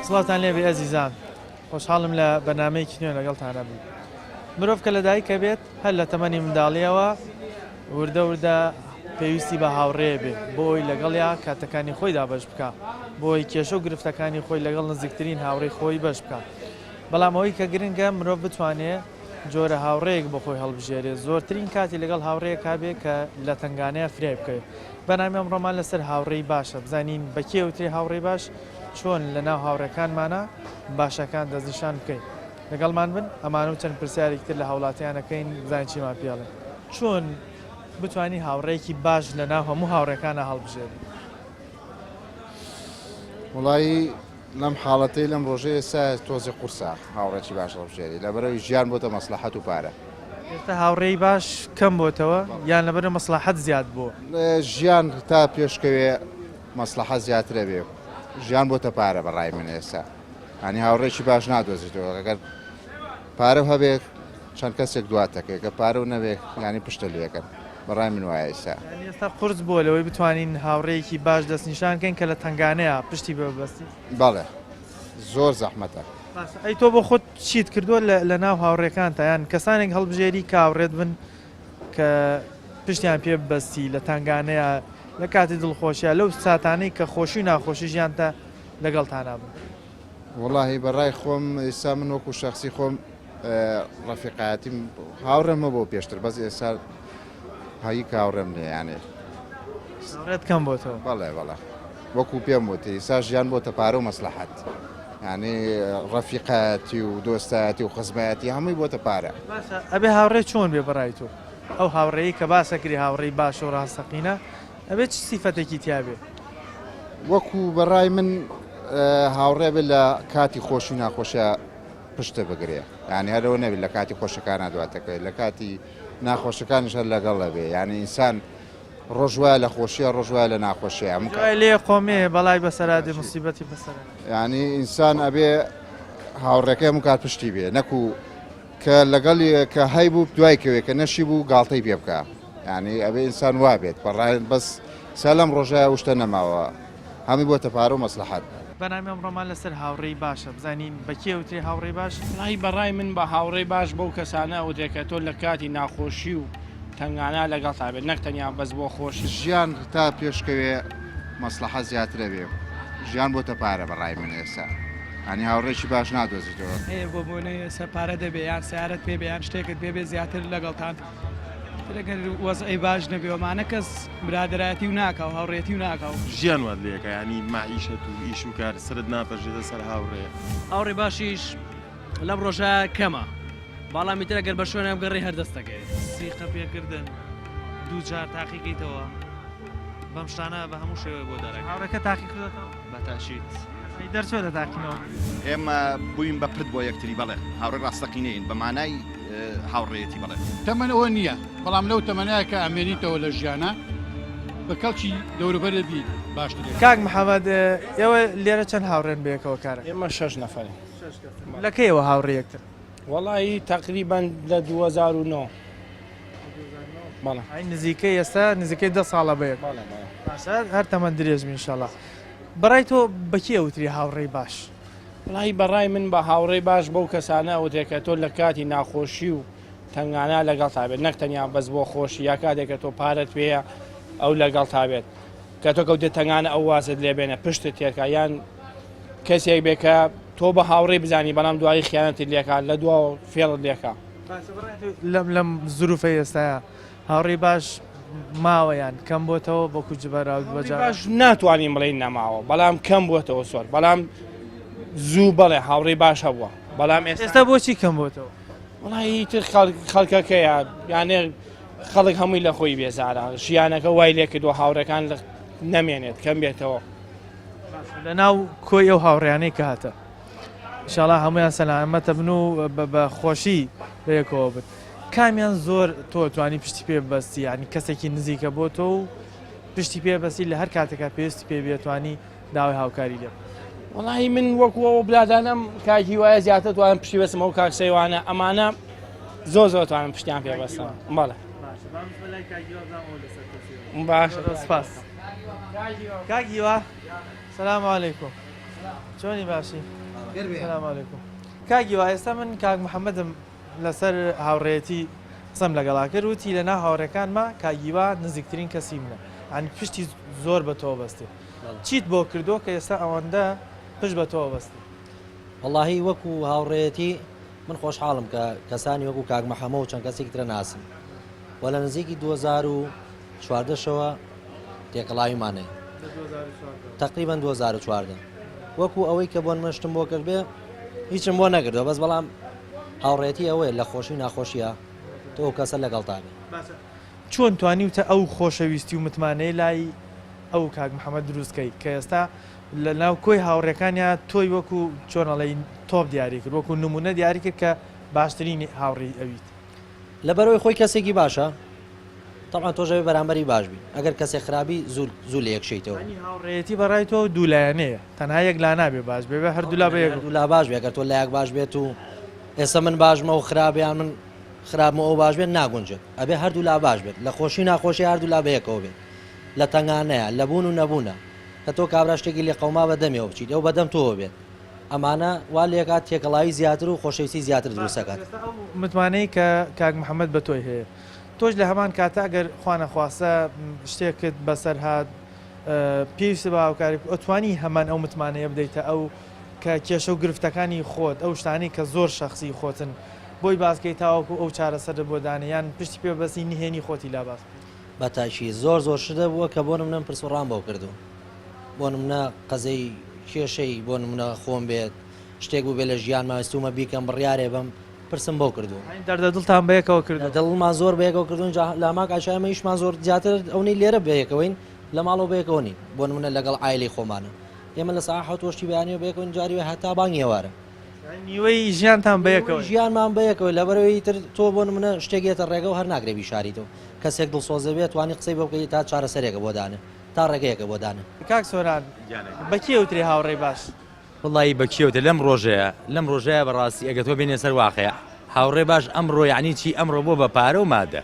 سڵاتان لێبێ ئەزیزان، خۆشحاڵم لە بەنامەیەکی نوێ لەگەڵتانە بوو. مرۆڤ کە لەدایکە بێت هەر لە تەمەنی منداڵیەوە وردە وردە پێویستی بە هاوڕێ بێ بۆی لەگەڵیا کاتەکانی خۆیدا بەش بکە، بۆی کێشە و گرفتەکانی خۆی لەگەڵ نزیکترین هاوڕێی خۆی بەش بکە. بەڵام ئەوەی کە گرنگە مرۆڤ بتوانێت جۆرە هاوڕێیەک بۆ خۆی هەڵبژێرێت، زۆرترین کاتی لەگەڵ هاوڕەیە کابێ کە لە تنگانەیە فرێ بکەێت. بەنامی ئەمڕۆمان لەسەر هاوڕێی باشە، بزانین بە کێوتری هاوڕێی باش چۆن لە ناو هاوڕێکانمانە باشەکان دەستنیشان بکەین. لەگەڵمان بن ئەمان و چەند پرسیارێکتر لە هەوڵاتیانەکەین بزانین چیمان پێڵێن. چۆن بتوانی هاوڕێکی باش لە ناو هەموو هاوڕێکانە هەڵبژێری؟ وڵی لەم حاڵەتەی لەم ڕۆژەیە ئێستا تۆزی قورسە هاوڕێکی باش هەڵبژێری لەبەرەوەی ژیان بۆتە مەسلحەت و پارە. ئێستا هاوڕێی باش کەم بۆتەوە یان لەبەرە مەسلحەت زیاد بووە؟ ژیان تا پێشکەوێ مەسلحەت زیاترە بێ، ژیان بۆتە پارە بەڕای من ئێستا. ئەنی هاوڕێکی باش نادۆزیتەوە، ئەگەر پارە هەبێ چەند کەسێک دواتەکەی کە پارە و نەبێ ینی پشتە لێەکەن بەڕای من وایە ئێستا. ئێستا قورس بووە لەوەی بتوانین هاوڕێیەکی باش دەستنیشانکەین کە لە تنگانەیە پشتی بەبەستی. بەڵێ زۆر زەحمەتە. ئەی تۆ بۆ خۆت چیت کردووە لە ناو هاوڕێکانتە یان کەسانێک هەڵبژێری کە هاوڕێت بن کە پشتیان پێ ببەستی لە تنگانەیە لە کاتی دڵخۆشیە لەو ساتانەی کە خۆشی و ناخۆشی ژیانتە لەگەڵتانە بن؟ وڵی بەڕای خۆم ئێستا من وەکو شخصی خۆم ڕەفیقایەتیم هاوڕێمە بۆ پێشتر بەس ئێستا هایی کاوڕێم لێ یانێ هاوڕێت کەم بۆتەوە. بەڵێ وەکو پێم وتی ئێستا ژیان بۆتە پارە و مەسلحەت، یعنی ڕەفیقەتی و دۆستایەتی و خزمەتی هەمووی بۆتە پارە. ئەبێ هاوڕێ چۆن بێ بەڕای تۆ؟ ئەو هاوڕێی کە باسەکری هاوڕێی باش و ڕاستەقینە ئەبێت چ سیفەتێکی تیاابێ؟ وەکو بەڕای من هاوڕێ بێت لە کاتی خۆشی و ناخۆشیە پشتە بگرێ، یعنی هەرەوە نەبێت لە کاتی خۆشەکان دواتەکەی لە کاتی ناخۆشەکانیش هەر لەگەڵ بێ، یعنی ئینسان ڕۆژوایە لە خۆشیە ڕۆژوایە لە ناخۆشیە لێ قۆمێ بەڵای بەسەرادێ مصیبەتی بەسەر، یعنی ئینسان ئەبێ هاوڕێکە هەموو کات پشتی بێ، نەکو کە لەگەڵی کە هەی بوو دوایکەوێ کە نەشی بوو گاڵتەی پێ بکە، یعنی ئەبێ ئینسان وا بێت بەڕای بەس سەلەم ڕۆژایە وشتە نەماوە هەمی بۆتە پارە و مەسلحەت. بەنامی ئەمڕۆمان لەسەر هاوڕێی باشە، بزانین بە کێوتری هاوڕێی باش؟ نای بەڕای من بە هاوڕێی باش بەو کەسانە وتێکە تۆ لە کاتی ناخۆشی و تنگانە لەگەڵ تا بێت، نەک تەنیا بەس بۆ خۆشی. ژیان تا پێشکەوێ مەسلحەت زیاترە بێ، ژیان بۆتە پارە بەڕای من ئێستا، ئەنی هاوڕێکی باش نادۆزیتەوە. بۆ بۆنەی سەپارە دەبێ یان سیارەت پێ بێ یان شتێکت پێ بێ زیاتر لەگەڵتان ئەگەر وەزعی باش نەبێەوەمانە کەس برادایەتی و ناکاو هاوڕێتی و ناکاو ژیان وات لێکە، ینی ماعیشەت و ئیش و کار سرت ناپەژێتە سەر هاوڕێ. هاوڕێ باشیش لەم ڕۆژە کەمە، بەڵام میتر ئەگەر بە شوێنە بگەڕی هەردەستەکەی سیقە پێکردن دوو جار تاقیکەیتەوە بەم شتانە بە هەموو شێوە بۆ دەرەکە. هاوڕێکە تاقی کردەوە بەتاشیت دەرچۆ لە تاقینەوە؟ ئێمە بووین بە پرت بۆ یەکتری، بەڵێ هاوڕێ ڕاستەقینەین بە مانای هاوڕێتی بڵێ تەمەنەوە نییە، بەڵام لەو تەمەنایە کە ئەمێنیتەوە لە ژیانە بە کەڵکی دەوروبەرە بی باشتر. کاک محەممەد ئێوە لێرە چەند هاوڕێن بەیەکەوە کارە؟ ئێمە 6 نەفەر. لە کەیەوە هاوڕێیەکتر؟ وەڵی تقریبان لە 2009 بەڵێ نزیکەی ئێستا نزیکەی 10 ساڵە بەیەک. هەر تەمەەن درێژمی ئینشاڵڵا. بەڕای تۆ بەکیە وتری هاوڕێی باش؟ وڵی بەڕای من بە هاوڕێی باش بەو کەسانە وتێکە تۆ لە کاتی ناخۆشی و تنگانە لەگەڵ تا بێت، نەک تەنیا بەس بۆ خۆشی یا کاتێکە تۆ پارەت پێەیە ئەو لەگەڵ تا بێت کە تۆ کەوتێت تنگانە ئەو وازت لێبێنە پشتت تێکە یان کەسێک بێکە تۆ بە هاوڕێ بزانی بەڵام دوایی خیانەتی لێکە لە دو فێڵت لێکە. لەم زروفە ئێستاە هاوڕێی باش ماوەیان کەم بۆتەوە بۆ کوجبەرا باش ناتوانین بڵێن نەماوە، بەڵام کەم بۆتەوە سۆر، بەڵام زوو بڵێ هاوڕێی باش هەبووە، بەڵام ئێستا بۆچی کەم بۆتەوە؟ وڵی تر خەڵکەکەیە یانێ خەڵک هەمووی لە خۆی بێزارە، ژیانەکە وای لێ کردووە هاوڕەکان نەمێنێت کەم بێتەوە. لە ناو کۆی ئەو هاوڕێیانەی کە هاتە ئینشاڵڵا هەمویان سەلامەتە بن و بە خۆشی بەیەکەوە بن. کامیان زۆر تۆ توانی پشتی پێ بەستی، ینی کەسێکی نزیکە بۆ تۆ و پشتی پێ بەستی لە هەر کاتێکە پێویستی پێ بێتوانی داوای هاوکاری لێ؟ وڵی من وەکوەوە برادانم کاکی وایە زیاتر توانم پشتی بەسمەوە کاکسەیوانە ئەمانە زۆر توانم پشتیان پێ بەستم. بەڵێ باشە سپاس. کاکیوە سەلام عەلەیکوم. چۆنی باشی سلام علیکم کاگی وای ئێستا من کاک محەممەدم لەسەر هاوڕێتی قسەم لەگەڵا کرد وتی لە ناو هاوڕێکانمە کاگیوا نزیکترین کەسی منە ئەنی پشتی زۆر بە تۆ بەستێ چیت بۆ کردو کە ئێستا ئەوەندە پشت بە تۆ بەستێ واللهی وەکو هاوڕێتی من خۆشحاڵم کە کەسانی وەکو کاک محەممە و چەند کەسێک ترە ناسم وە لە نزیکی 2014شەوە تێکەڵاویمانەیە تقریبا 2014 وەکو ئەوەی کە بۆن مەشتم بۆ کرد بێ هیچم بۆ نەکردەوە بەس بەڵام هاوڕێتی ئەوەیە لە خۆشی ناخۆشیە تۆ کەسە لەگەڵ تابێ چۆن توانیوتە ئەو خۆشەویستی و متمانەی لای ئەو کاک محەممەد دروستکەی کە ئێستا لە ناو کۆی هاوڕێکانیان تۆی وەکو چۆنەڵی تۆپ دیاری کرد وەکو نمونە دیاری کرد کە باشترین هاوڕێی ئەویت لەبەرەوەی خۆی کەسێکی باشە طبعا تۆژەوێ بەرامبەری باش بی ئەگەر کەسێک خراپی زوو لە یەکشیتەوە هاوڕێتی بەڕای تۆ دوولایەنەیە تەنها یەک لا نابێ باش بێ هەردوولا بە هەردوولا باش بێ ئەگەر تۆ لایەک باش بێت و ئێستا من باشمە و خراپیان من خراپمە ئەو باش بێت ناگونجێت ئەبێ هەردوولا باش بێت لە خۆشی ناخۆشی هەردوولا بەیەکەوە بێت لە تەنگانەیە لە بوون و نەبوونە کە تۆ کابرا شتێکی لێ قەوما بەدەمێەوە بچیت ئەو بەدەم تۆوە بێت ئەمانە وا لێکات تێکەڵاوی زیاتر و خۆشەویستی زیاتر دروستەکات متمانەی کە کاک محەممەد بە تۆی هەیە تۆش لە هەمان کاتە ئەگەر خوانەخواستە شتێکت بەسەر هاات پێویستە بە هاوکاری ئەتوانی هەمان ئەو متمانەیە بدەیتە ئەو کە کێشە و گرفتەکانی خۆت ئەو شتانی کە زۆر شخصی خۆتن بۆی باسکەی تاوەکو ئەو چارەسەر بۆ دانیان پشتی پێ بەسی نهێنی خۆتی لا باس بەتاشی زۆر شدە بووە کە بۆ نمونە پرسوڕان بۆ کردو بۆ نمونە قەزەی کێشەی بۆ نمونە خۆم بێت شتێک بوو بێ لە ژیان ماوەستومە بیکەم بڕیارێ بەم پرسم بۆ کردو دەردە دڵتان بەیەکەوە کردو دڵمان زۆر بەیەکەوە کردوون لاماک ئاشایمە هیچمان زۆر زیاتر ئەوەی لێرە بەیەکەوەین لە ماڵەوە بەیەکەوە نین بۆ نمونە لەگەڵ ئایلی خۆمانە ئێمە لە ساعت 7 بیانیەوە بەیەکەوە جاریوە هەتا بانگی ئێوارە نیوەی ژیانتان بەیەکەوە ژیانمان بەیەکەوە لەبەرەوەی تر تۆ بۆ نمونە شتێکێتە ڕێگە و هەر ناگرێبی شاریتەوە کەسێک دڵسۆزە بێت توانی قسەی بۆ بکەیت تا چارەسەرێکە بۆ دانە تا ڕێگەیەکە بۆ دانە کاک سۆران بەکێ وتری هاوڕێی باش وڵی بەکیوتە لەم ڕۆژەیە بەڕاستی ئەگە تۆ بینێ سەر واقعە هاوڕێ باش ئەمڕۆ یعنی چی ئەمڕۆ بۆ بە پارە و مادە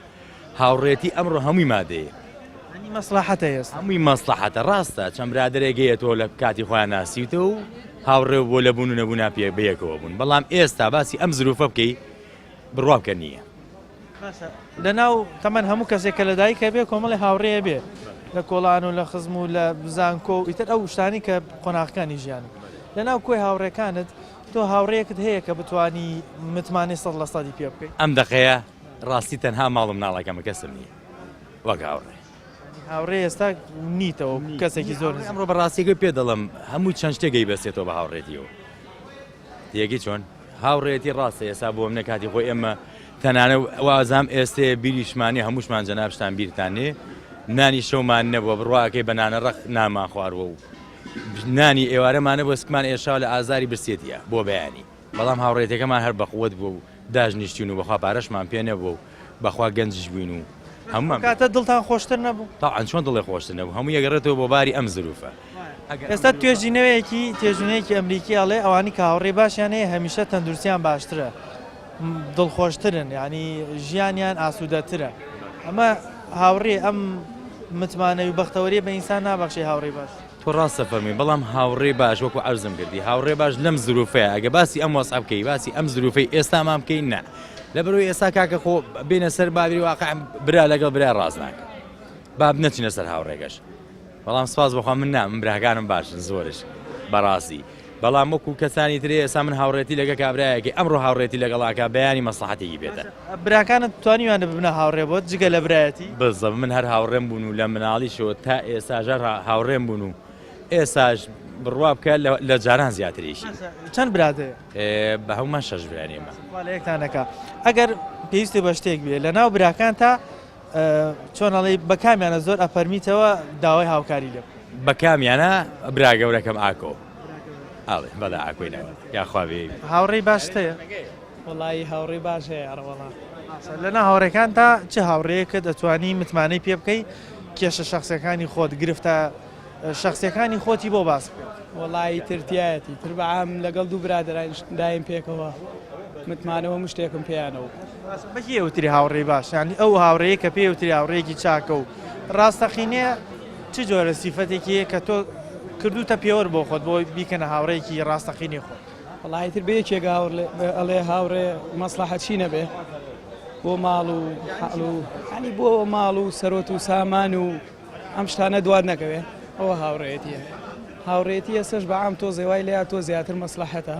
هاوڕێتی ئەمڕۆ هەمووی مادەیە مەسلحەتە ئێستا هەمووی مەسلحەتە ڕاستە چەند برادرێکەیە تۆ لە کاتی خۆیان ناسیوتە و هاوڕێ بۆ لە بوون و نەبوونا پێ بەیەکەوە بوون بەڵام ئێستا باسی ئەم زروفە بکەی بڕواکە نییە لەناو تەمەەن هەموو کەسێک کە لە دایکە بێ کۆمەڵی هاوڕێە بێ لە کۆڵان و لە خزم و لە بزانکۆ و ئیتر ئەو شتانی کە قۆناغەکانی ژیان لەناو کۆی هاوڕێکانت تۆ هاوڕێیەکت هەیە کە بتانی متمانەی 100% پێ بکەیت ئەم دەقەیە ڕاستی تەنها ماڵم ناڵەکەمە کەسم نییە وەک هاوڕێ هاوڕێ ئێستا نیتەوە کەسێکی زۆر ئەمڕۆ بەڕاستیگە پێ دەڵم هەموو چەند شتێکی بەسێتەوە بە هاوڕێتیەوە یەکی چۆن هاوڕێتی ڕاستە ئێستا بۆ منە کاتی خۆی ئێمە تەنانە وازام ئێستێ بیریشمانی هەمووشمان جەنابشتان بیرتانێ نانی شەومان نەبووە بڕواکەی بەنانە ڕەخ نامان خواروە و نانی ئێوارەمانە بۆ سکمان ئێشاو لە ئازاری برسێتیە بۆ بەیانی بەڵام هاوڕێتەکەمان هەر بەخوت بوو و داژنیشتین و بەخوا پارەشمان پێ نەبوو و بەخوا گەنجش بووین و هەمومان کاتە دڵتان خۆشتر نەبوو تاعاان چۆن دڵێ خۆشتر نەبوو هەموو یەگەڕێتەوە بۆ باری ئەم زروفە ئێستا توێژینەوەیەکی ئەمریکی ئەڵێ ئەوانی کە هاوڕێ باشیان هەیە هەمیشە تەندروستیان باشترە دڵخۆشترن ینی ژیانیان ئاسوودەترە ئەمە هاوڕێ ئەم متمانەوی و بەختەوەریە بە ئینسان نابەخشی هاوڕێ باش تۆ ڕاستە فەرمی بەڵام هاوڕێ باش وەکو عەرزم کردی هاوڕێ باش لەم زروفەیە ئەگە باسی ئەم وەسع بکەی باسی ئەم زروفەی ئێستامان بکەین نا لەبەرەوەی ئێستا کاکە خۆ بێنە سەر باوی واقع برا لەگەڵ برای ڕاست ناکە باب نەچینە سەر هاوڕێگەش بەڵام سپاس بخوا من نام من براکانم باشن زۆرش بەڕاستی بەڵام وەکو کەسانی ترێ ئێستا من هاوڕێتی لەگە کابراایەکی ئەمڕۆ هاوڕێتی لەگەڵاکە بەیانی مەسلحەتێکی بێتە براکانت توانیوانە ببنە هاوڕێ بۆت جگە لە برایەتی بزە من هەر هاوڕێم بوون و لە مناڵیشەوە تا ئێستاژە هاوڕێم بوون و ئێستاش بڕوا بکە لە جاران زیاتریشی چەند برادێ بە هەمومان شەش برانێمە یەکتانەکە ئەگەر پێویستی بە شتێک بێ لە ناو براکان تا چۆنەڵی بە کامیانە زۆر ئەپەرمیتەوە داوای هاوکاری لێ بە کامیانە برا گەورەکەم ئاکۆ ئاڵێ بەدا ئاکۆی یاخواابێ هاوڕێی باشتەیە وڵی هاوڕێ باش هەیە ئەڕوەڵا لەنا هاوڕێکان تا چه هاوڕەیەکە دەتوانی متمانەی پێ بکەی کێشە شخصەکانی خۆت گرفتە شخصیەکانی خۆتی بۆ باس بکە وڵی ترتیایەتی تر بەعام لەگەڵ دوو برادران دایم پێکەوە متمانەوە مشتێکم پێیانەوە بەکی ئەوتری هاوڕێی باش ینی ئەو هاوڕەیە کە پێوتری هاوڕێکی چاکە و ڕاستەقینەیە چ جۆرە سیفەتێکیە کە تۆ کردوتە پێوە بۆ خۆت بۆ بیکەنە هاوڕێکی ڕاستەقینی خۆ وڵایتر بە یەکێک ئەڵێ هاوڕێ مەسلحە چی نەبێ بۆ ماڵ و حاڵ و ینی بۆ ماڵ و سەرۆت و سامان و ئەم شتانە دوار نەکەوێ ئەوە هاوڕێتیە هاوڕێتی ئێسش بە ئام تۆ زێوای لێیا تۆ زیاتر مەسلحەتە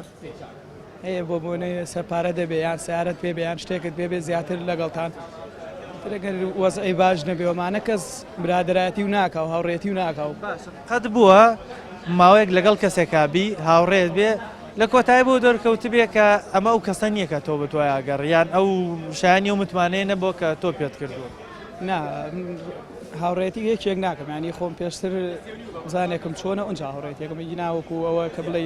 هەیە بۆ بۆنەیە سەپارە دەبێ یان سیارەت پێ بێ یان شتێکت پێ بێ زیاتر لەگەڵتان ترەگەر وەزعی باش نەبێ ئەمانە کەس برادایەتی و ناکە و هاوڕێتی و ناکە و قەت بووە ماوەیەک لەگەڵ کەسێکا بی هاوڕێت بێ لە کۆتایی بۆ دەرکەوت بێ کە ئەمە ئەو کەسە نییە کە تۆ بتوای ئاگەڕیان ئەو شایانی و متمانەیە نەبووە کە تۆ پێت کردووە نا هاوڕێتی یەکێک ناکەم ینی خۆم پێشتر زانێکم چۆنە ئەوجا هاوڕێتێکم ناوەکو ئەوە کە بڵێ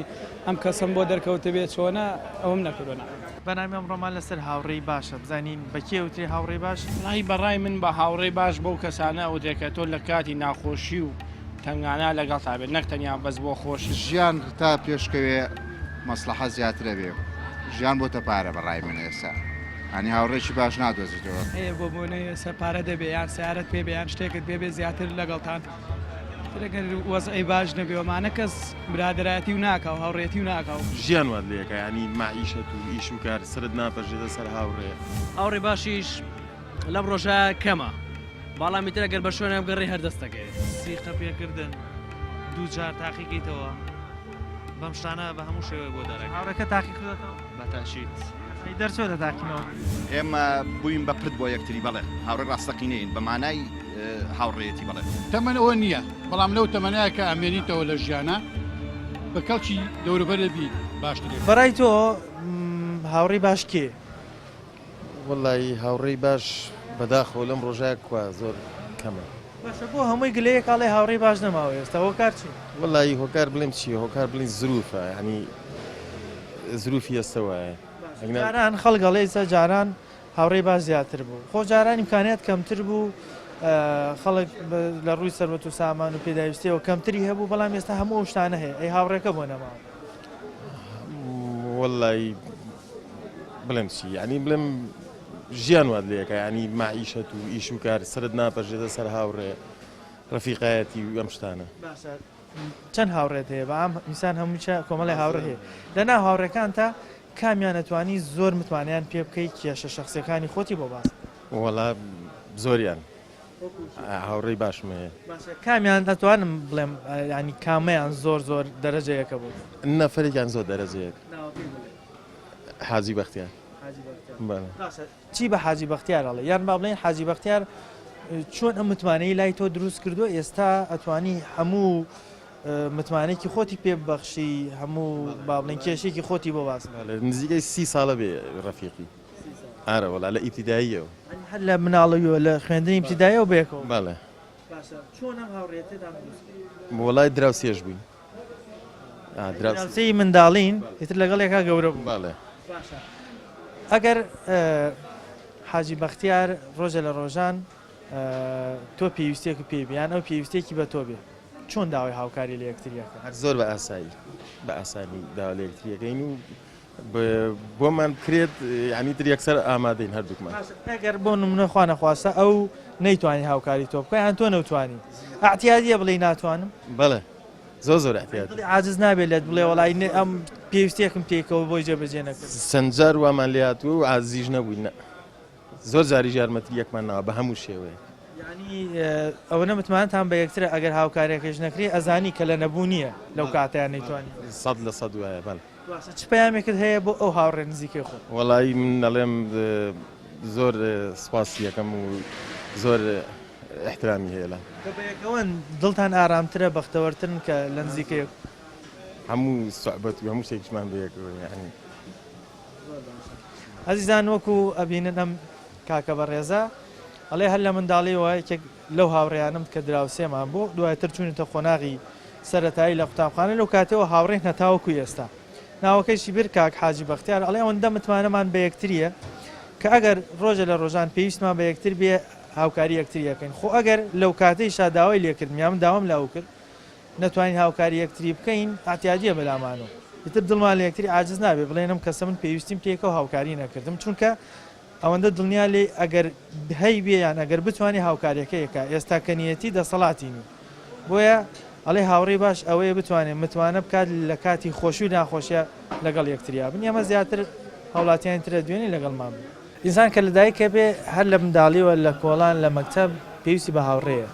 ئەم کەسم بۆ دەرکەوتە بێت چۆنە ئەوم نەکردوە بەنامی ئەمڕۆمان لەسەر هاوڕێی باشە بزانین بەکێ وتری هاوڕێی باش لای بەڕای من بە هاوڕێی باش بەو کەسانە ئەو دێکە تۆ لە کاتی ناخۆشی و تنگانە لەگەڵ تابێت نەک تەنیا بەس بۆ خۆشی ژیان تا پێشکەوێ مەسلحە زیاترە بێ ژیان بۆتە پارە بەڕای من ئێستا ئەنی هاوڕێکی باش نادۆزیتەوە هەیە بۆ بۆنەیە سەپارە دەبێ یان سیارەت پێ بێ یان شتێکت پێ بێ زیاتر لەگەڵتان ترەگەر وەزعی باش نەبێ ئەمانە کەس برادایەتی و ناکە و هاوڕێتی و ناکە و ژیان وات لێەکە ینی ماعیشەت و ئیش و کار سرت ناپەژێتە سەر هاوڕێ هاوڕێ باشیش لەم ڕۆژە کەمە باڵامی ترە گەر بە شوێنە گەڕی هەردەستەکەی سیقە پێکردن دوو جار تاقیکەیتەوە بەم شتانە بە هەموو شێوە بۆ دەرەکە هاوڕەکە تاقی کردەوە بەتاشیت دەرچۆ دەتاقینەوە ئێمە بووین بە پرت بۆ یەکتری بەڵێ هاوڕێ ڕاستەقینەین بە مانای هاوڕێتی بڵێ تەمەەن ئەوە نییە بەڵام لەو تەمەنایە کە ئەمێنیتەوە لە ژیانە بە کەڵکی دەوروبەرە بی باشتر بەڕای تۆ هاوڕێی باش کێ وڵی هاوڕێی باش بەداخەوە لەم ڕۆژایە کووا زۆر کەمە باشە بۆ هەمووی گلەیە کاڵێ هاوڕێی باش نەماوە ئێستا هۆکار چی وڵی هۆکار بڵێم چی هۆکار بڵین زروفە ینی زروفی ئێستەوەیە جاران خەڵگەڵێسە جاران هاوڕێی باش زیاتر بوو خۆ جاران ئیمکانیت کەمتر بوو خەڵک لە ڕووی سەربەت و سامان و پێداویستیەوە کەمتری هەبوو بەڵام ئێستا هەموو شتانە هەیە ئەی هاوڕێکە بۆ نەماوە وڵی بڵێم چی ینی بڵێم ژیان وات لێەکە ینی ماعیشەت و ئیش و کار سرت ناپەژێتە سەر هاوڕێ ڕەفیقایەتی و ئەم شتانە چەند هاوڕێت هەیە بە ئەم میسان هەمووچە کۆمەڵی هاوڕێ هەیە لەنا هاوڕێکان تا کامیان ئەتوانی زۆر متوانیان پێ بکەیت کێشە شخصیەکانی خۆتی بۆ باس وڵا زۆریان هاوڕێی باشم هەیە کامیان دەتوانم بڵێم ینی کامەیان زۆر زۆر دەرەجەیەکە بوو نەفرێکیان زۆر دەرەجەیەک حاجی بەختیار چی بە حاجی بەختیارەڵێ یان با بڵێن حاجی بەختیار چۆن ئەم متمانەی لای تۆ دروست کردو ئێستا ئەتوانی هەموو متمانێکی خۆتی پێ بەخشی هەموو با بڵێن کێشێکی خۆتی بۆ باس نزیکەی 30 ساڵە بێ ڕەفیقی ئارە وڵا لە ئیبتیداییەوە هەر لە مناڵەوە لە خوێندنی ئیبتیداییەوە بێکەوە بەڵێ چۆن ئەم هاوڕێتێدا وڵای دراوسێش بووین دراوسەی منداڵین ئیتر لەگەڵ یەکا گەورە بوو بەڵێ ئەگەر حاجی بەختیار ڕۆژە لە ڕۆژان تۆ پێویستێک و پێبیان ئەو پێویستێکی بە تۆ بێ چۆن داوای هاوکاری لە یەکتریەکە هەر زۆر بە ئاسایی بە ئاسانی داوا لە یەکتریەکەین و بۆمان کرێت ینی تر یەکسەر ئامادەین هەردووکمان ئەگەر بۆ نمونە خوا نەخواستە ئەو نەیتوانی هاوکاری تۆ بکە یان تۆ نەوتوانی ئاحتیاجیە بڵێ ناتوانم بەڵێ زۆر احتیاج عاجز نابێت لێت بڵێ وەڵای ئەم پێویستێکم پێکەوە بۆی جێبەجێ نەکرد سەنجار وامان لێهاتووە و عازیژ نەبووین زۆر جاری یارمەتی یەکمان ناوە بە هەموو شێوەیە ینی ئەوە نەمتمانتان بە یەکترە ئەگەر هاوکارێکش نەکری ئەزانی کە لە نەبوو نییە لەو کاتیان نەیتوانی 100% وایە بەڵێ چ پەیامێکت هەیە بۆ ئەو هاوڕێ نزیکەی خۆ وەڵی من دەڵێم زۆر سپاسی یەکەم و زۆر احترامی هەیە لە بەیەکەوە دڵتان ئارامترە بەختەوەرترن کە لە نزیکەیە هەموو سوحبەت و هەموو شتێکیشمان بەیەکەوە یعنی عەزیزان وەکو ئەبینن ئەم کاکە بەڕێزە ئەڵێ هەر لە منداڵیەوە یەکێک لەو هاوڕێیانم کە دراوسێمان بۆ دوایتر چوونیتە خۆناغی سەرەتایی لە قوتابخانە لەو کاتەوە هاوڕێ نەتاوەکو ئێستا ناوەکەیشی بیر کاک حاجی بەختیار ئەڵێ ئەوەندە متمانەمان بە یەکتریە کە ئەگەر ڕۆژە لە ڕۆژان پێویستمان بە یەکتر بێ هاوکاری یەکتریەکەین خۆ ئەگەر لەو کاتەیشا داوای لێکرد میان داوام لاو کرد نەتوانین هاوکاری یەکتری بکەین ئاحتیاجیە بەلامانەوە ئیتر دڵمان لە یەکتری عاجز نابێ بڵێنم کەسە من پێویستیم پێکەوە هاوکاری نەکردم چونکە ئەوەندە دڵنیا لێ ئەگەر هەی بێیان ئەگەر بتوانانی هاوکاریەکەیەکە ئێستا کەنیەتی دەسەڵاتی نی بۆیە ئەڵێ هاوڕێی باش ئەوەیە بتوانێت متوانە بکات لە کاتی خۆشی و ناخۆشیە لەگەڵ یەکتریا بن ئەمە زیاتر هەوڵاتیان ترە دوێنێ لەگەڵمان بن ئینسان کە لەدایکە بێ هەر لە منداڵیەوە لە کۆڵان لە مەکتەب پێویستی بە هاوڕێیە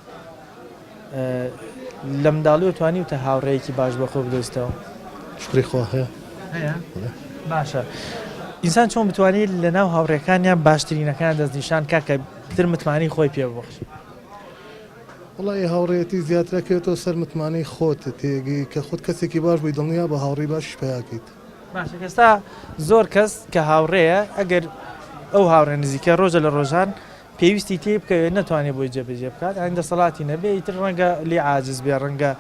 لە منداڵیەوە توانی وتە هاوڕێیەکی باش بە خۆ بدۆستەوە شکری خۆ هەیە باشە ئینسان چۆن بتوانێت لە ناو هاوڕێکانیان باشترینەکان دەستنیشان کاکە تر متمانی خۆی پێ ببەخش وڵی هاوڕێتی زیاترەکەوێتەوە سەر متمانەی خۆت تێگەی کە خۆت کەسێکی باش بووی دڵنیا بە هاوڕێی باش پێیاکەیت باشە کەستا زۆر کەس کە هاوڕێیە ئەگەر ئەو هاوڕێ نزیکە ڕۆژە لە ڕۆژان پێویستی تێ بکەوێت ناتوانێت بۆی جێبەجێ بکات ئەین دەسەڵاتی نەبێ ئیتر ڕەنگە لێ عاجز بێ ڕەنگە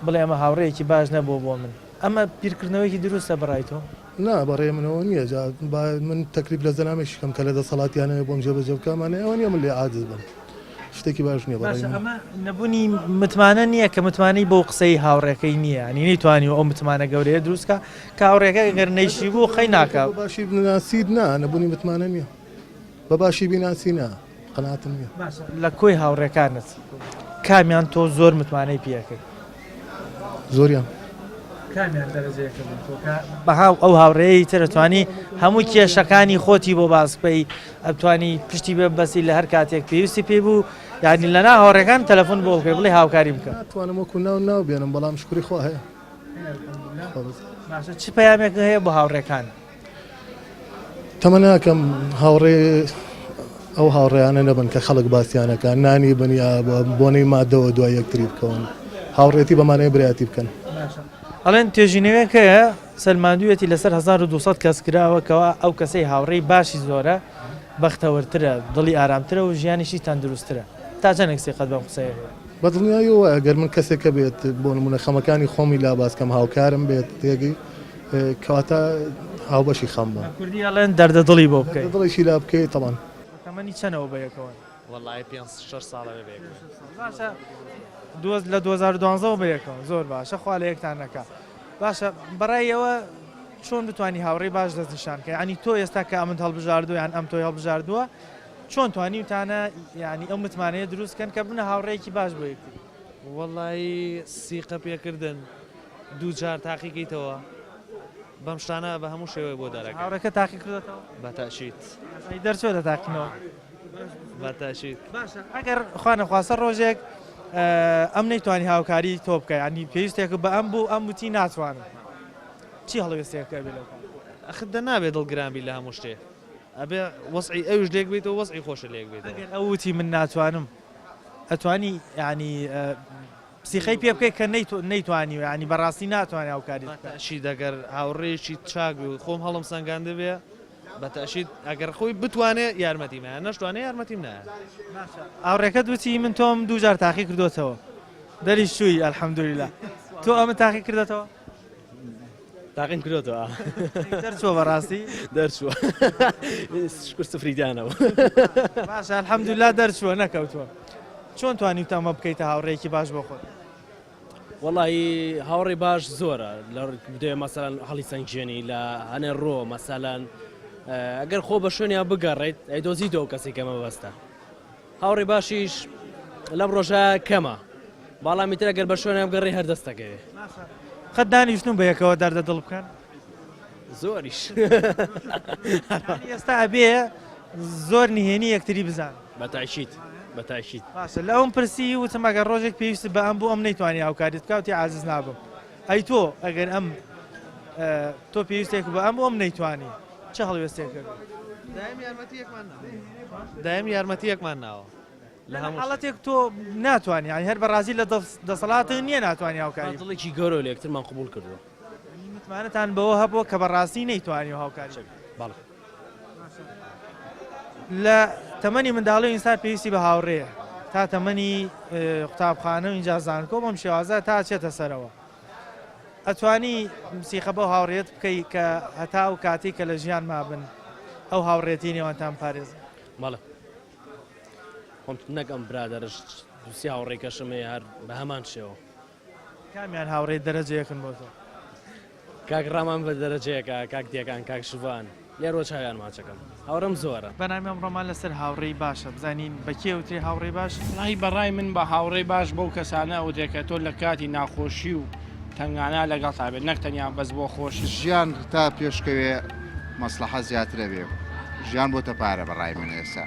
بڵێ ئەمە هاوڕێیەکی باش نەبوو بۆ من ئەمە بیرکردنەوەیکی دروستە بەڕای تۆ نا بەڕێ منەوە نییە من تەکلیف لە زەنامێکی کەم کە لە دەسەڵاتیانەوە بۆم جێبەجێ بکەمانە ئەوە نیە من لێ عاجز بم شتێکی باش نییە بەڕێ ئەمە نەبوونی متمانە نییە کە متمانەی بۆ قسەی هاوڕێەکەی نییە نی نەیتوانی ئەو متمانە گەورەیە دروستکە کە هاوڕێەکە گەر نەیشی بوو خەی ناکە باشی بناسید نا نەبوونی متمانە نییە بە باشی بیناسی نا قەناتم نییە لە کۆی هاوڕێکانت کامیان تۆ زۆر متمانەی پێەکەی زۆریان کامیان دەرەجەیەکە بەهاو ئەو هاوڕێی ترەتوانی هەموو کێشەکانی خۆتی بۆ باسپەی ئەتوانی پشتی بێ بەسی لە هەر کاتێک پێویستی پێ بوو یعنی لەنا هاوڕێکان تەلەفۆن بۆ بکەی بڵێ هاوکاری بکە توانم وەکو ناو بێنم بەڵام شکری خوا هەیە چ پەیامێک هەیە بۆ هاوڕێکان تەمەناکەم هاوڕێ ئەو هاوڕێیانە نەبن کە خەڵک باسییانەکە نانی بنیا بۆنەی مادەوە دوای یەکتری بکەون هاوڕێتی بەمانەیە برایەتی بکەن ئەڵێن توێژینەوەکەیە سەلماندوویەتی لەسەر 1200 کەس کراوەکەوە ئەو کەسەی هاوڕێی باشی زۆرە بەختەوەرترە دڵی ئارامترە و ژیانیشی تەندروسترە تا چەندێک سێقەت بەم قسەیە بە دڵنیاییەوە ئەگەر من کەسێکە بێت بۆ نمونە خەمەکانی خۆمی لا باسکەم هاوکارم بێت تێگەی کەواتە هاوبەشی خەم بوو کوردی ئەڵێن دەردە دڵی بۆ بکەیت دڵێکی لا بکەیت تەمان تەمەنی چەنەوە بەیەکەوە وەڵای 5-6 ساڵە باشە لە 2012 بەیەکەوە زۆر باشە خوا لە یەکتان نەکە باشە بەڕایەوە چۆن بتوانی هاوڕێی باش دەستنیشانکە ینی تۆ ئێستا کە ئەمن هەڵبژاردووە یان ئەم تۆی هەڵبژاردووە چۆن توانی وتانە ینی ئەو متمانەیە دروستکەن کە بنە هاوڕێیەکی باش بۆ یەکتر وەڵی سیقە پێکردن دوو جار تاقیکەیتەوە بەم شتانە بە هەموو شێوەیە بۆ دەرەکە هاوڕێکە تاقی کردێتەوە بەتاشیت دەرچۆ دەتاقینەوە بەتاشیت باشە ئەگەر خوا نەخواستە ڕۆژێک ئەم نەیتوانی هاوکاری تۆ بکە ینی پێویستێک بە ئەم بوو ئەم وتی ناتوانم چی هەڵوێستەیەکە بێ لەو ئەخدا نابێت دڵگرانبی لە هەموو شتێ ئەبێ وەسعی ئەوش لێک بێتەوە وەسعی خۆشە لێک بێت ئەگەر ئەو وتی من ناتوانم ئەتوانی ینی پسیخەی پێ بکەیت کە نەیتوانی ینی بەڕاستی ناتوانانی هاوکاری بەتاشی دەگەر هاوڕێیەکی چاک و خۆم هەڵم سەنگاندە بێ بەتاشید ئەگەر خۆی بتوانێت یارمەتیمە نەشتوانێت یارمەتیم نایە هاوڕێکەت وتی من تۆم دوو جار تاقی کردوتەوە دەری شووی ئەلحەمدولیلا تۆ ئەمە تاقی کردێتەوە تاقیم کردەوە دەرچووە بەڕاستی دەرچووە شکر سفریدانەوە باشە ئەلحەمدولیلا دەرچووە نەکەوتووە چۆن توانی تەمە بکەیتە هاوڕێیەکی باش بۆ خۆت وەڵی هاوڕێی باش زۆرە لە دوێ مەسەلەن هەڵی سەنگژێنی لە هەنێ ڕۆ مەسەلەن ئەگەر خۆ بە شوێنیان بگەڕێیت ئەیدۆزیتەوە کەسێک ئەمە بەستە هاوڕێی باشیش لەم ڕۆژە کەمە باڵامی تر ئەگەر بە شوێنیان بگەڕێ هەردەستەکەوێ قەت دانیشتن بە یەکەوە دەردە دڵ بکەن زۆریش ئێستا ئەبێ زۆر نهێنی یەکتری بزان بەتاشیت بەتاشیت باشە لە ئەوم پرسی وتم ئەگەر ڕۆژێک پێویست بە ئەم بوو ئەم نەیتوانی هاوکاریت بکەوتی عازیز نابم ئەی تۆ ئەگەر ئەم تۆ پێویستێک بە ئەم ئەم نەیتوانی چه هەڵوێستێک کرد دایم یارمەتیەکمان ناوە لە حاڵەتێک تۆ ناتوانانی ینی هەر بەڕازی لە دەسەڵاتت نییە ناتوانانی هاوکاری دڵێکی گەورە لە یەکترمان قبول کردووە متمانەتان بەوە هەبووە کە بەڕاستی نەیتوانی هاوکاری باڵێ لە تەمەنی منداڵی ئینسان پێویستی بە هاوڕێیە تا تەمەنی قوتابخانە و ئینجا زانکۆ بەم شێوازە تا چێتە سەرەوە ئەتوانی سیخە بەو هاوڕێت بکەی کە هەتا و کاتێک کە لە ژیان مابن ئەو هاوڕێتی نێوانتان پارێز ماڵە خۆم نەک ئەم برادەرش دووسی هاوڕێکەشمێ هەر بە هەمان شێوە کامیان هاوڕێت دەرەجەیەکن بۆ تۆ کاک ڕامان بە دەرەجەیەکە کاک دیەکان کاک شوان لێ ڕۆچاویان ماچەکەم هاوڕم زۆرە بەنامی ئەمڕۆمان لەسەر هاوڕێی باشە بزانین بە کێوتری هاوڕێی باش وڵی بەڕای من بە هاوڕێی باش بەو کەسانە ئەو دێکە تۆ لە کاتی ناخۆشی و تنگانە لەگەڵ تابێت نەک تەنیا بەس بۆ خۆشی ژیان تا پێشکەوێ مەسلحە زیاترە بێ ژیان بۆتە پارە بەڕای من ئێستا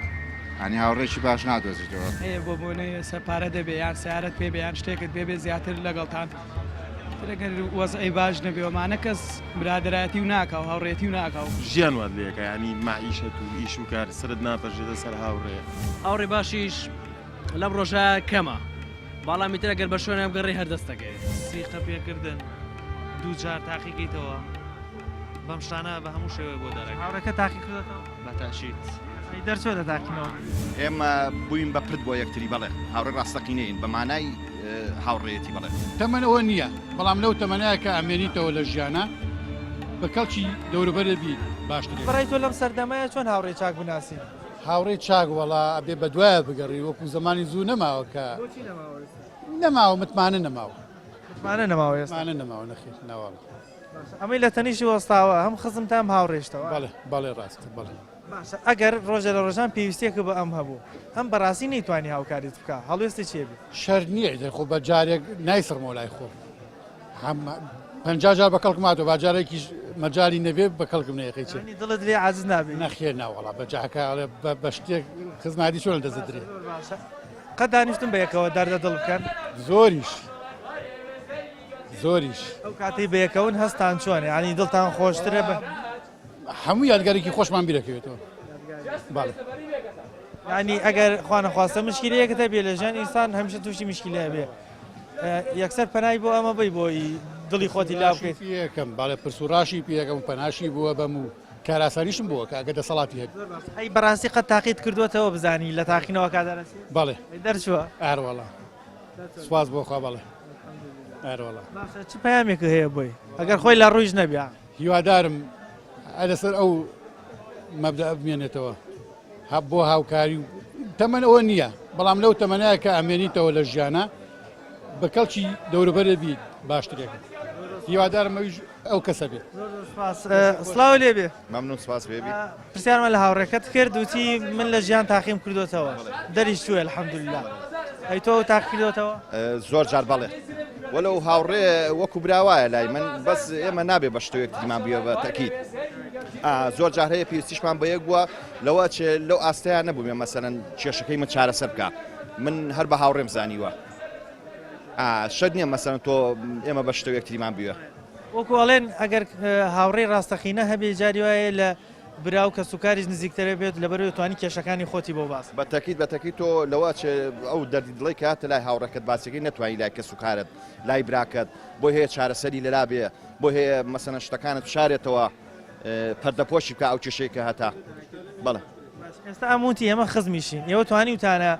ئەنی هاوڕێکی باش نادۆزیتەوە هەیە بۆ بۆنەیە سەرپارە دەبێ یان سیارەت پێ بێ یان شتێکت پێ بێ زیاتر لەگەڵتان ئەگەر وەزعی باش نەبێەوەمانە کەس برادایەتی و ناکاو هاوڕێتی و ناکاو ژیان وات لەکە ینی ماعیشەت و ئیش و کار سرت ناپەژێتە سەر هاوڕێ هاوڕێ باشیش لەم ڕۆژە کەمە باڵامی تر ئەگەر بە شوێنە بگەڕی هەردەستەکەی سیقە پێکردن دوو جار تاقیکەیتەوە بەم شتانە بە هەموو شێوەیە بۆ دەرەکە هاوڕەکە تاقی کردەوە بەتاشیت دەرچۆ لە تاقینەوە ئێمە بووین بە پرت بۆ یەکتری بەڵێ هاوڕێ ڕاستەقینەین بە مانای هاوڕێتی بڵێ تەمەنەوە نییە بەڵام لەو تەمەنایە کە ئەمێنیتەوە لە ژیانە بە کەڵکی دەوروبەرە بیت باشتر بەڕای تۆ لەم سەردەمایە چۆن هاوڕێ چاک بناسیین هاوڕێی چاک وەڵا ئەبێ بە دوایە بگەڕی وەکو زمانی زوو نەماوە کە نەماوە متمانە نەماوە متمانە نەماوە مانە نەماوە نەخێر ناوە ئەمەی لە تەنیشی وەستاوە هەم خزم تام هاوڕێشتەوە بەڵێ ڕاستە بەڵێ ئەگەر ڕۆژە لە ڕۆژان پێویستێکە بە ئەم هەبوو هەم بەڕاستی نەیتوانی هاوکاریت بکە هەڵوێستی چێبی شەر نییە دەخۆ بە جارێک نایسڕمەوە لای خۆ پەنجا جار بە کەڵک ماتەوە باجارێکی مەجای نەبێ بە کەڵکم نەیەقی چێ دڵت لێ عاجز نابێ نەخێر ناوەڵا بە جاکە بە شتێک خزماتی چۆن دەزدرێ قەت دانیشتم بە یەکەوە دەردە دڵ بکەن زۆریش ئەو کاتی بە یەکەون هەستان چۆنێ ینی دڵتان خۆشترە بە هەموو یادگارێکی خۆشمان بیرەکەوێتەوە باڵێ ینی ئەگەر خوانەخواستە مشکلەیەکتە بێ لە ژیان ئینسان هەمیشە تووشی مشکلەیە بێ یەکسەر پەنای بۆ ئەمە بی بۆی دڵی خۆتی لا بکەیت یەکەم باڵێ پرسوڕاشی پێەکەم پەناشی بووە بەم و کاراسانیشم بووە کە ئەگە دەسەڵاتی هەیە ئەی بەڕاستی قەت تاقیت کردوێتەوە بزانی لە تاقینەوە کادەرەسی بەڵێ دەرچووە ئاروەڵا سواز بۆ خوا بەڵێ ئاروەڵا چ پەیامێکە هەیە بۆی ئەگەر خۆی لە ڕوویش نەبیە هیوادارم لەسەر ئەو مەبدە بمێنێتەوە بۆ هاوکاری و تەمەنەوە نییە بەڵام لەو تەمەنایە کە ئەمێنیتەوە لە ژیانە بە کەڵکی دەوروبەرە بیت باشترێکە هیوادارم ئەو کەسە بێت سڵاو لێ بێ مەمنون سپاس بێبی پرسیارمە لە هاوڕێکەت کرد وتی من لە ژیان تاقیم کردوتەوە دەریش توێ الحەمدوللا ئەی تۆ تاقی کردوتەوە زۆر جار بەڵێ وەلو هاوڕێ وەکو براوایە لای من بەس ئێمە نابێ بە شتەوەیەک دیمان بیە بە تەکید زۆر جار هەیە پێویستیشمان بە یەک بووە لەوە چێ لەو ئاستەیان نەبوومێ مەسەرەن کێشەکەی من چارەسەر بکە من هەر بە هاوڕێم زانیوە شەد نییە مەسەرەن تۆ ئێمە بە شتەوەیەک دیمان بیوە وەکو ئەڵێن ئەگەر هاوڕێی ڕاستەقینە هەبێ جاری وایە لە براو کە سوکاریش نزیکترە بێت لەبەرەوەی توانی کێشەکانی خۆتی بۆ باس بە تەکید تۆ لەوە ئەو دەردی دڵی کاتە لای هاوڕەکەت باسەکەی نەتوانی لای کە سوکارت لای براکەت بۆ هەیە چارەسەری لەلا بێ بۆ هەیە مەسەنە شتەکانت بشارێتەوە پەردەپۆشی بکە ئەو کێشەیەکە هەتا بەڵێ ئێستا ئەموتی ئێمە خزمیشین ئێوە توانی وتانە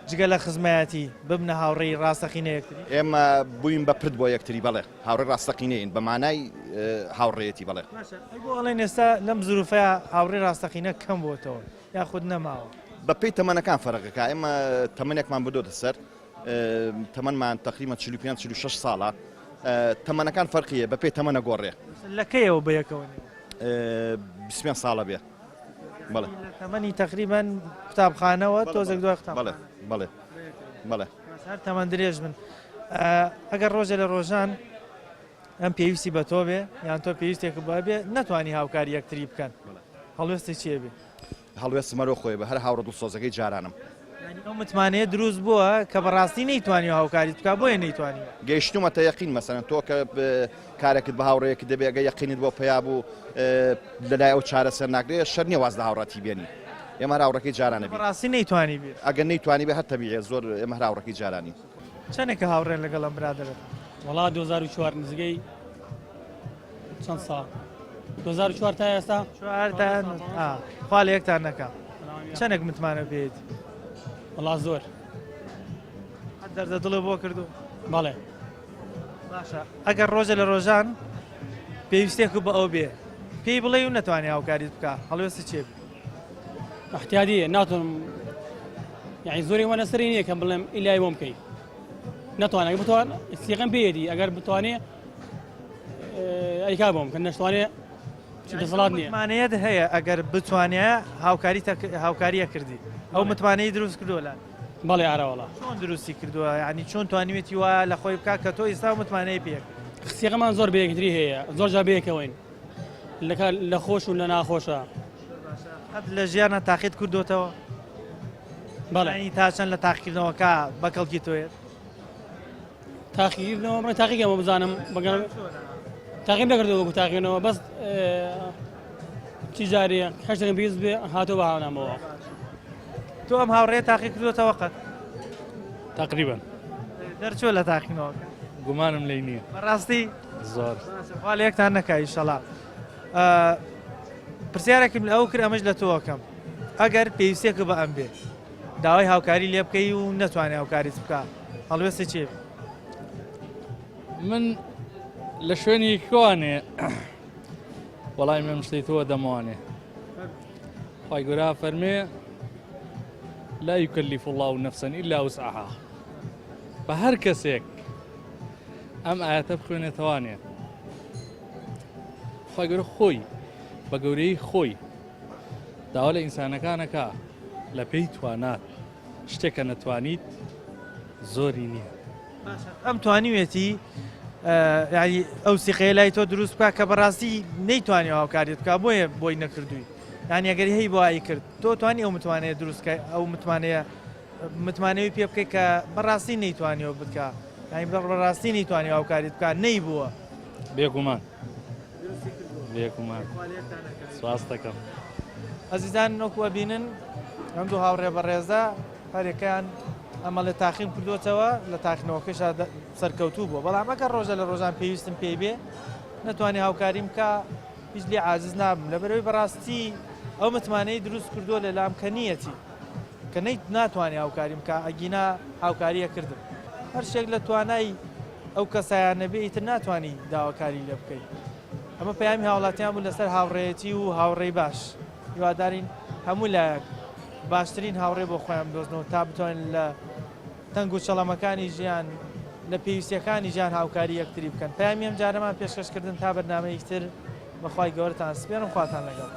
جگە لە خزمەتی ببنە هاوڕێی ڕاستەقینە یەکتری ئێمە بووین بە پرت بۆ یەکتری بەڵێ هاوڕێ ڕاستەقینەین بە مانای هاوڕێتی بەڵێ بۆ ئەڵێن ئێستا لەم زروفەیە هاوڕێ ڕاستەقینە کەم بۆتەوە یاخود نەماوە بە پێی تەمەنەکان فەرقەکە ئێمە تەمەنێکمان بدۆتە سەر تەمەنمان تقریبا 45-46 ساڵە تەمەنەکان فەرقیە بە پێی تەمەنە گۆڕێ لەکەیەوە بە یەکەوە 20 ساڵە بێ بەڵێ تەمەنی تقریبان قوتابخانەوە تۆزێک دوای قوتاب بەڵێ هەر تەمەند درێژ من ئەگەر ڕۆژە لە ڕۆژان ئەم پێویستی بە تۆ بێ یان تۆ پێویستێک بە بێ نەتوانی هاوکاری یەکتری بکەن هەڵوێستی چیە بێ هەڵوێست مەرۆ خۆی بە هەر هاوڕە دڵسۆزەکەی جارانم ئەو متمانەیە دروست بووە کە بەڕاستی نەیتوانی هاوکاریت بکە بۆیە نەیتوانی گەیشتومەتە یەقین مەسەرەن تۆ کە کارێکت بە هاوڕەیەکی دەبێ ئەگە یەقینت بۆ پیا بوو لەلای ئەو چارەسەر ناگرێت شەر نییە واز لە هاوڕەتی بێنی ئێمە هاوڕەکەی جارانە بەڕاستی نەیتوانی بێت ئەگەر نەیتوانی بێ هەر تەبیعیە زۆر ئێمە هاوڕەکەی جارانی چەندێکە هاوڕێن لەگەڵ ئەم برادەرت وڵا 2004 نزگەی چەند ساڵ 2004 تا ئێستا خوا لە یەکتان نەکە چەندێک متمانە بێت وڵا زۆر دەردە دڵە بۆ کردو بەڵێ باشە ئەگەر ڕۆژە لە ڕۆژان پێویستێک بە ئەو بێ پێی بڵێ و نەتوانانی هاوکاریت بکە هەڵوێستی چێ احتیادیە ناتۆم یعنی زۆری وەنە سەری نییە کەم بڵێم ئیلای بۆم بکەی ناتوانێت بتوان استیقم پێیەتی ئەگەر بتوانێ ئەیکا بۆم کە نەشتوانێ دەسەڵات نییە متمانەیەت هەیە ئەگەر بتوانێت هاوکاریە کردی ئەو متمانەی دروست کردووە لە بەڵێ ئارەوەڵا چۆن دروستی کردووە ینی چۆن توانیوێتی وە لە خۆی بکات کە تۆ ئێستا متمانەی پێک قسیەکەمان زۆر بەیەکتری هەیە زۆر جا بەیەکەوەین لە خۆش و لە ناخۆشە لە ژیانە تاقیت کردوتەوە بەڵێ تا چەند لە تاقیکردنەوەکە بەکەڵکی تۆیت تاقیکردنەوە بڕێ تاقیکەمە بزانم بەگەڵ تاقیم نەکردەوە وەکو تاقیکردنەوە بەس چی جارێ هەشتێکم پێویست بێ هاتۆ بە هاونامەوە تۆ ئەم هاوڕێ تاقی کردوتەوە قەت تقریبا دەرچۆ لە تاقینەوە گومانم لێ نییە بەڕاستی زۆر خوا لە یەکتان نەکای ئینشەڵا پرسیارێکم لە ئەو کرد ئەمەش لە تۆوەکەم ئەگەر پێویستێکە بە ئەم بێ داوای هاوکاری لێ بکەی و نەتوانێت هاوکاریت بکە هەڵوێستی چێ من لە شوێنی کوانێ وەڵای من شتی تۆ دەموانێ خی گورا فەرمێ لا يكلف الله نفسا إلا وسعها بە هەر کەسێک ئەم ئاەتە بخوێنێتوانێت خی گەورە خۆی بە گەورەی خۆی داوا لە ئینسانەکانەکە لە پێی توانات شتێکە نەتوانیت زۆری نییە ئەم توانیوێتی ینی ئەو سیقەیە لای تۆ دروست بکە کە بەڕاستی نەیتوانی هاوکاریت بکە بۆیە بۆی نەکردووی یانی ئەگەری هەی بۆ ئای کرد تۆ توانی ئەو متوانەیە دروستکە ئەو متمانەوەی پێ بکەی کە بەڕاستی نەیتوانیەوە بکە یانی بەڕاستی نەیتوانی هاوکاریت بکە نەی بووە بێگومان بێگومان سواز دەکەم ئەزیزان نۆکووە بینن ئەم دوو هاوڕێ بەڕێزە هەرێکیان ئەمە لە تاقیم کردوتەوە لە تاقینەوەکەش سەرکەوتوو بووە بەڵام ئەگەر ڕۆژە لە ڕۆژان پێویستم پێی بێ نەتوانی هاوکاریم کە هیچ لێ عاجز نابم لەبەرەوەی بەڕاستی ئەو متمانەی دروست کردووە لە لام کە نیەتی کە ناتوانێت هاوکاریم کە ئەگینا هاوکاریە کردم هەر شتێک لە توانای ئەو کەسایانە بێ ئیتر ناتوانی داواکاری لێ بکەیت ئەمە پەیامی هاوڵاتیان بوو لەسەر هاوڕێیەتی و هاوڕێی باش هیوادارین هەموو لایەک باشترین هاوڕێ بۆ خۆیان بدۆزنەوە تا بتوانین لە تەنگ و چەڵەمەکانی ژیان لە پێویستیەکانی ژیان هاوکاری یەکتری بکەن پەیامی ئەم جارەمان پێشکەشکردن تا بەرنامەیەکتر بەخوای گەورەتان سپێنم خواتان لەگەڵ